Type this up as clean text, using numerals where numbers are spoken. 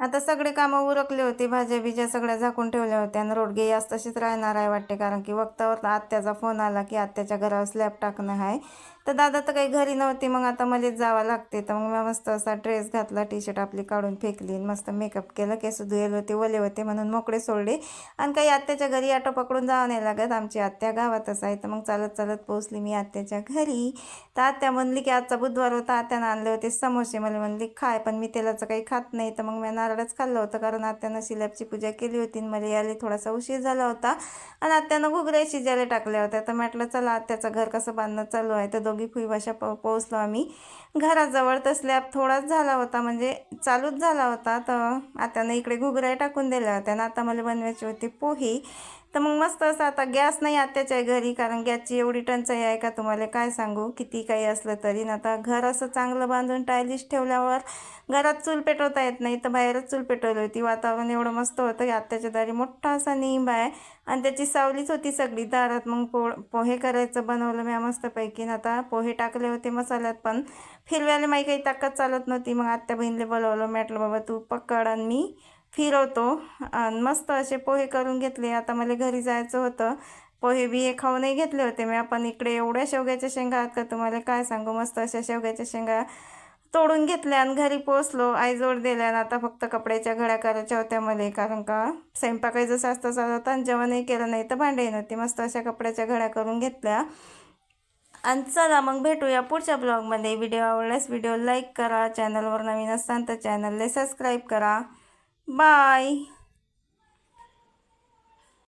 आता सगळे कामं उरकले होते, भाज्या बिज्या सगळ्या झाकून ठेवल्या होत्या आणि रोडगे आज तशीच राहणार आहे वाटते, कारण की वक्तावर आत्याचा फोन आला की आत्याच्या घरावर स्लॅब टाकणं आहे. तर दादा तर काही घरी नव्हती, मग आता मलाच जावं लागते. तर मग मी मस्त असा ड्रेस घातला, टी शर्ट आपली काढून फेकली, मस्त मेकअप केलं, केस धुएल होते, ओले होते म्हणून मोकळे सोडले. आणि काही आत्याच्या घरी ऑटो पकडून जावं नाही लागत, आमची आत्या गावातच आहे. तर मग चालत चालत पोहोचली मी आत्याच्या घरी. तर आत्या म्हणली की आजचा बुधवार होता, आत्यानं आणले होते समोसे, मला म्हणली खाय, पण मी तेलाचं काही खात नाही. तर मग मी नारळच खाल्लं होतं, कारण आत्यानं शिल्याची पूजा केली होती आणि मला यायला थोडासा उशीर झाला होता. आणि आत्यानं घुगऱ्या शिजायला टाकल्या होत्या. तर म्हटलं चला आत्याचं घर कसं बांधणं चालू आहे. तर दोघी फुईभाषा पोहोचलो आम्ही घराजवळ. तर स्लॅब थोडाच झाला होता, म्हणजे चालूच झाला होता. तर आत्यानं इकडे घुगऱ्या टाकून दिल्या होत्या आणि आता मला बनवायची होती पोहे. तर मग मस्त असं, आता गॅस नाही आत्याच्या घरी, कारण गॅसची एवढी टंचाई आहे का तुम्हाला काय सांगू, किती काही असलं तरी. ना आता घर असं चांगलं बांधून टायलिश ठेवल्यावर घरात चूल पेटवता येत नाही, तर बाहेरच चूल पेटवली होती. वातावरण एवढं मस्त होतं की आत्याच्या दारी मोठा असा निंब आहे आणि त्याची सावलीच होती सगळी दारात. मग पोहे करायचं बनवलं मी मस्तपैकी. आता पोहे टाकले होते मसाल्यात, पण फिरवायला माही काही ताकद चालत नव्हती. मग आत्या बहिणीला बोलावलं, म्हटलं बाबा तू पकड आणि मी फिरवतो. आणि मस्त असे पोहे करून घेतले. आता मला घरी जायचं होतं, पोहे बिहे खाऊनही घेतले होते मी. आपण इकडे एवढ्या शेवग्याच्या शेंगा आहेत का तुम्हाला काय सांगू, मस्त अशा शेवग्याच्या शेंगा तोडून घेतल्या आणि घरी पोचलो, आईजवळ दिल्या. आणि आता फक्त कपड्याच्या घड्या करायच्या होत्या मला, कारण का स्वयंपाकही जसं असतं चालू होता आणि जेवणही केलं नाही तर भांडेही नव्हती. मस्त अशा कपड्याच्या घड्या करून घेतल्या. आणि चला मग भेटूया पुढच्या ब्लॉगमध्ये. व्हिडिओ आवडल्यास व्हिडिओ लाईक करा, चॅनलवर नवीन असाल तर चॅनलला सबस्क्राईब करा. बाय.